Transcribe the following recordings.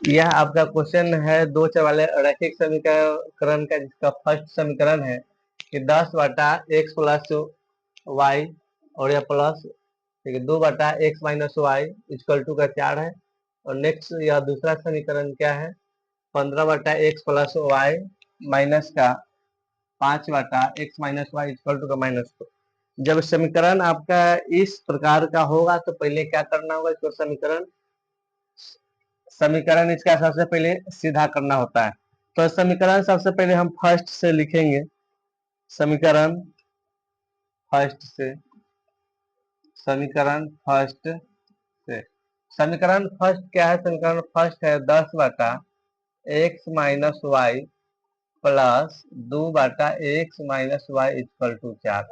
यह आपका क्वेश्चन है दो चर वाले रैखिक समीकरण का, जिसका फर्स्ट समीकरण है कि 10/x प्लस वाई और यह प्लस, ठीक है, 2/x minus y equal to का 4 है। और नेक्स्ट यह दूसरा समीकरण क्या है, 15/x प्लस वाई माइनस का 5/x minus y equal to का -2। जब समीकरण आपका इस प्रकार का होगा तो पहले क्या करना होगा, इसको समीकरण इसका सबसे पहले सीधा करना होता है। तो समीकरण सबसे पहले हम फर्स्ट से लिखेंगे। समीकरण फर्स्ट से समीकरण फर्स्ट से समीकरण फर्स्ट क्या है, समीकरण फर्स्ट है 10/x minus y plus 2/x minus y equal to 4।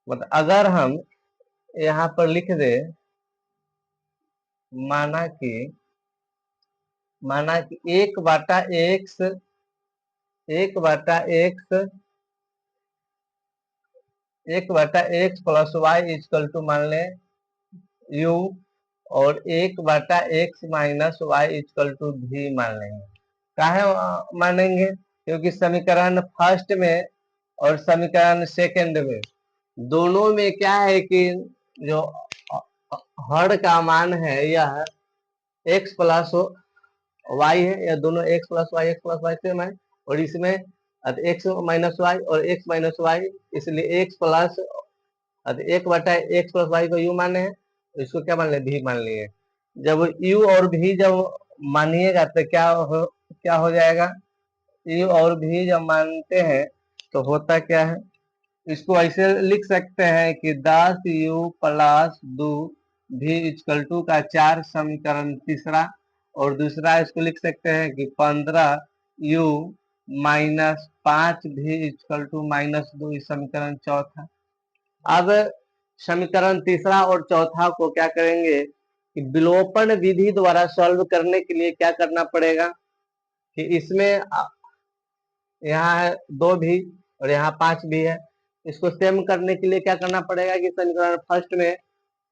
मतलब अगर हम यहाँ पर लिख दे, माना कि 1/x 1/x plus y equal to मान ले u, और 1/x minus y equal to भी मान लेंगे। काहे मानेंगे, क्योंकि समीकरण फर्स्ट में और समीकरण सेकंड में दोनों में क्या है कि जो हर का मान है यह x प्लस वाई है, या दोनों x प्लस वाई सेम है। और इसमें x माइनस वाई और x माइनस वाई, इसलिए x plus 1/x plus y को u माने हैं, इसको क्या मान ले, भी मान लिए। जब u और भी जब मानिएगा तो क्या हो जाएगा, u और भी जब मानते हैं तो होता क्या है, इसको ऐसे लिख सकते हैं कि 10u प्लस 2 भी इक्वल टू का 4 समीकरण तीसरा। और दूसरा इसको लिख सकते हैं कि 15u माइनस 5 भी इक्वल टू -2 इस समीकरण चौथा। अब समीकरण तीसरा और चौथा को क्या करेंगे कि विलोपन विधि द्वारा सॉल्व करने के लिए क्या करना पड़ेगा कि इसमें यहाँ है 2 भी और यहाँ 5 भी है। इसको सेम करने के लिए क्या करना पड़ेगा कि समीकरण फर्स्ट में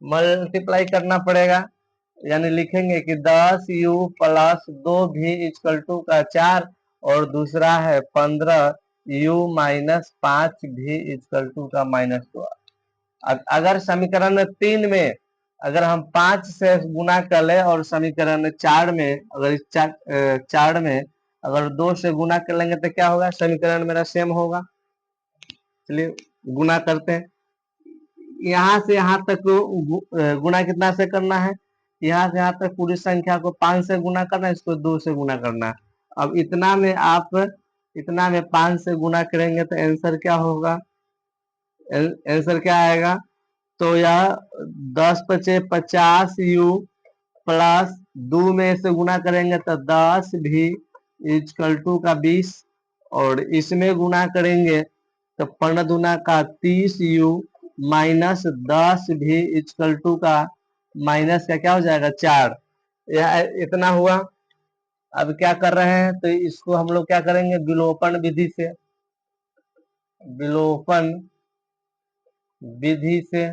मल्टीप्लाई करना पड़ेगा, यानी लिखेंगे कि 10u प्लस 2 भी इक्वल टू का 4, और दूसरा है 15u माइनस 5 भी इक्वल टू का -2। अगर समीकरण 3 में अगर हम 5 से गुना कर ले, और समीकरण 4 में अगर इस 4 में अगर 2 से गुना कर लेंगे तो क्या होगा, समीकरण मेरा सेम होगा। चलिए गुना करते हैं, यहाँ से यहाँ तक गुना कितना से करना है, यहाँ से यहाँ तक पूरी संख्या को 5 से गुना करना है, इसको 2 से गुना करना है। अब इतना में 5 से गुना करेंगे तो आंसर क्या होगा, आंसर क्या आएगा, तो यह 10×5=50u प्लस 2 में से गुना करेंगे तो 10 भी इक्वल टू का 20, और इसमें गुना करेंगे तो 15×2 का 30u माइनस 10 भी इक्वल टू का माइनस का क्या हो जाएगा 4। यह इतना हुआ। अब क्या कर रहे हैं, तो इसको हम लोग क्या करेंगे, विलोपन विधि से विलोपन विधि से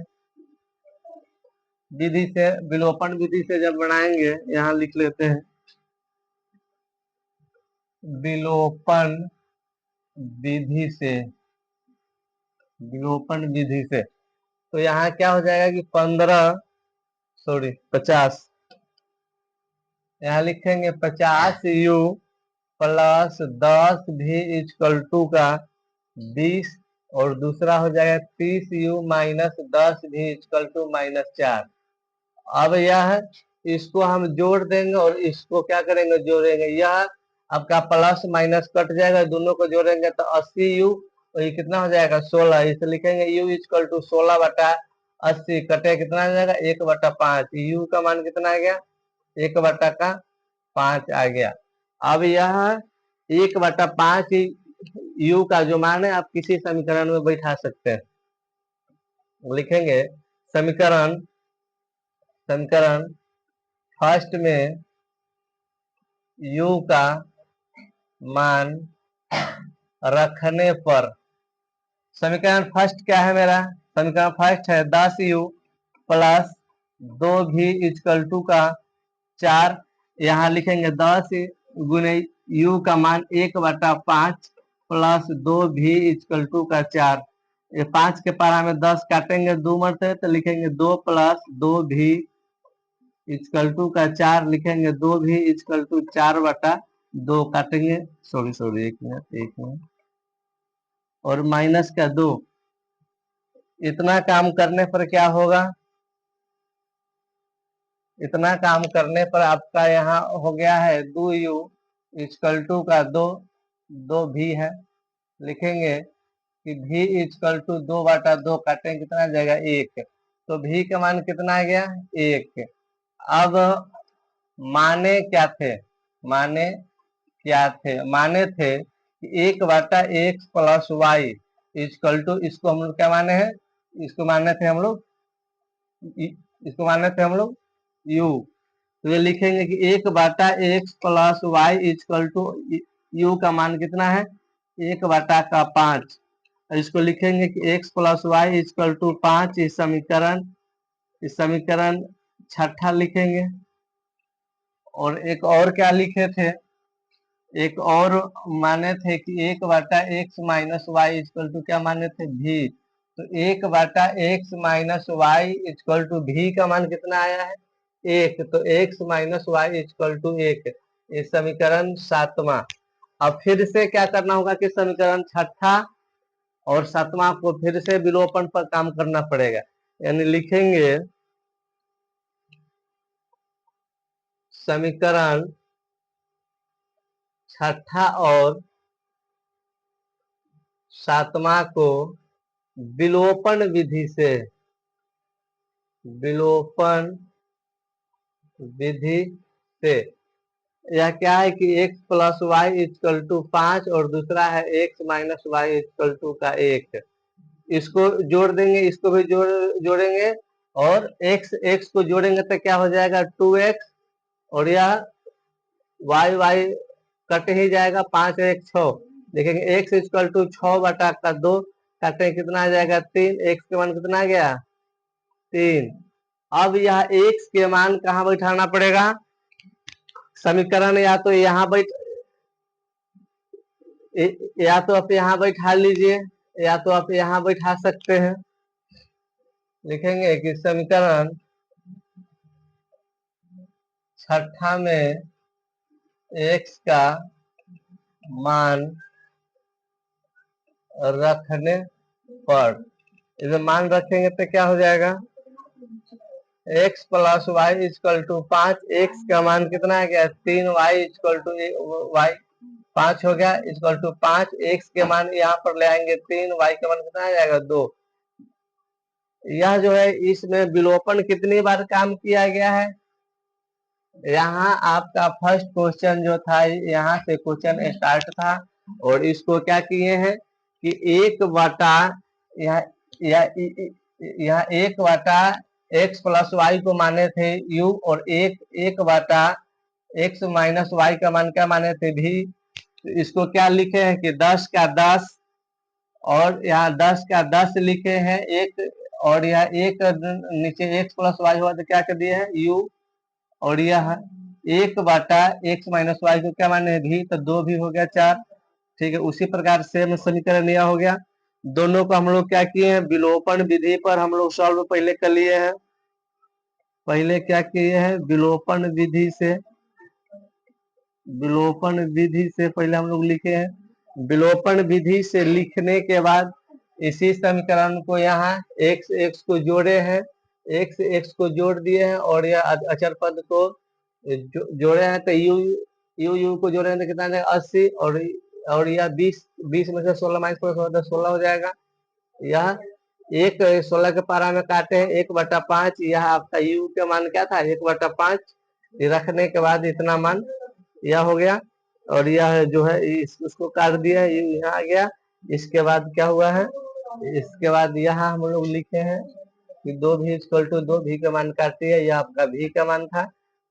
विलोपन विधि से जब बनाएंगे, यहाँ लिख लेते हैं विलोपन विधि से तो यहाँ क्या हो जाएगा कि 50, यहाँ लिखेंगे 50u प्लस 10 भी इक्वल टू का 20, और दूसरा हो जाएगा 30u माइनस 10 भी इक्वल टू -4। अब यह इसको हम जोड़ देंगे और इसको क्या करेंगे, जोड़ेंगे। यह आपका प्लस माइनस कट जाएगा, दोनों को जोड़ेंगे तो 80u, और ये कितना हो जाएगा 16। इसे लिखेंगे u इक्वल टू 16/80, कटे कितना आ जाएगा 1/5। u का मान कितना आ गया, 1/5 आ गया। अब यह 1/5 u का जो मान है आप किसी समीकरण में बैठा सकते हैं। लिखेंगे समीकरण फर्स्ट में u का मान रखने पर, समीकरण फर्स्ट क्या है मेरा, समीकरण फर्स्ट है 10u plus 2v equal to का 4, यहाँ लिखेंगे 10 गुने u का मान 1/5 प्लस 2v इक्वल टू का 4। ये 5 के पारा में 10 काटेंगे 2 मरते तो लिखेंगे 2 प्लस 2v इक्वल टू का 4, लिखेंगे 2v इक्वल टू 4/2 काटेंगे, सॉरी 1 मिनट, और माइनस का 2। इतना काम करने पर क्या होगा, इतना काम करने पर आपका यहाँ हो गया है 2u इक्वल टू का 2v है, लिखेंगे कि v इक्वल टू 2/2 काटेंगे कितना आ जाएगा 1, तो v का मान कितना आ गया 1। अब माने क्या थे, माने थे कि 1/x plus y equal to, इसको हम लोग क्या माने हैं, इसको माने थे हम लोग u, तो ये लिखेंगे कि 1/x plus y equal to u का मान कितना है 1/5, इसको लिखेंगे कि x plus y equal to 5। इस समीकरण छठा लिखेंगे। और एक और क्या लिखे थे, एक और माने थे कि 1/x minus y equal to क्या माने थे v, तो 1/x minus y equal to v का मान कितना आया है 1, तो x minus y equal to 1, ये समीकरण 7वां। अब फिर से क्या करना होगा कि समीकरण छठा और 7वां को फिर से विलोपन पर काम करना पड़ेगा, यानी लिखेंगे समीकरण छठा और 7वां को विलोपन विधि से यह क्या है कि x plus y equal to 5 और दूसरा है x minus y equal to का 1, इसको जोड़ देंगे, इसको भी जोड़ेंगे और x को जोड़ेंगे तो क्या हो जाएगा 2x, और यह y कट ही जाएगा, 5 और 1 6, देखेंगे x इक्वल टू 6/2 काटे कितना आ जाएगा 3, x के मान कितना आ गया 3। अब यह x के मान कहाँ बैठाना पड़ेगा, समीकरण या तो आप यहाँ बैठा लीजिए या तो आप यहाँ बैठा सकते हैं। लिखेंगे कि समीकरण छठा में x का मान रखने पर, इसे मान रखेंगे तो क्या हो जाएगा x plus y equal to 5, x का मान कितना आ गया 3, y इक्वल टू वाई 5 हो गया इक्वल टू 5, x के मान यहाँ पर ले आएंगे 3, y का मान कितना आ जाएगा 2। यह जो है इसमें विलोपन कितनी बार काम किया गया है, यहाँ आपका फर्स्ट क्वेश्चन जो था यहाँ से क्वेश्चन स्टार्ट था, और इसको क्या किए हैं कि 1/x प्लस वाई को माने थे u, और 1/x माइनस वाई का मान क्या माने थे v, इसको क्या लिखे हैं कि 10 का 10, और यहाँ 10 का 10 लिखे हैं एक, और यह एक नीचे x प्लस वाई हुआ तो क्या कर दिए हैं u, और यह 1/x माइनस वाई को क्या माने v, तो 2 भी हो गया 4। ठीक है, उसी प्रकार से समीकरण यह हो गया। दोनों को हम लोग क्या किए हैं, विलोपन विधि पर हम लोग सॉल्व पहले कर लिए हैं। पहले क्या किए हैं, विलोपन विधि से पहले हम लोग लिखे हैं। विलोपन विधि से लिखने के बाद इसी समीकरण को यहाँ x को जोड़े हैं, x को जोड़ दिए हैं, और यह अचर पद को जोड़े हैं, तो u को जोड़े हैं तो कितना जाएगा 80, और यह 20 में से 16 माइनस 16 हो जाएगा। यह 16 के पारा में काटे हैं 1/5, यह आपका u का मान क्या था 1/5, रखने के बाद इतना मान यह हो गया, और यह जो है उसको काट दिया u यहाँ आ गया। इसके बाद क्या हुआ है, इसके बाद यहाँ हम लोग लिखे हैं कि 2v इक्वल टू 2v का मान काटती है, यह आपका v का मान था।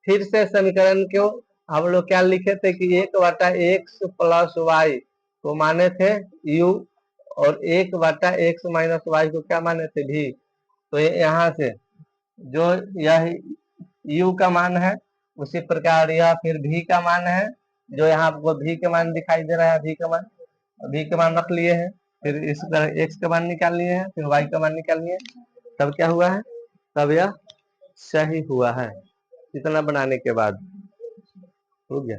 फिर से समीकरण को हम लोग क्या लिखे थे कि 1/x प्लस वाई को माने थे u, और 1/x माइनस वाई को क्या माने थे v, तो यहाँ से जो यह u का मान है, उसी प्रकार यह फिर v का मान है, जो यहाँ आपको v के मान दिखाई दे रहा है, v के मान रख लिए हैं, फिर इस तरह x का मान निकाल लिए हैं, फिर y का मान निकाल लिए, तब क्या हुआ है, तब यह सही हुआ है। इतना बनाने के बाद हो गया।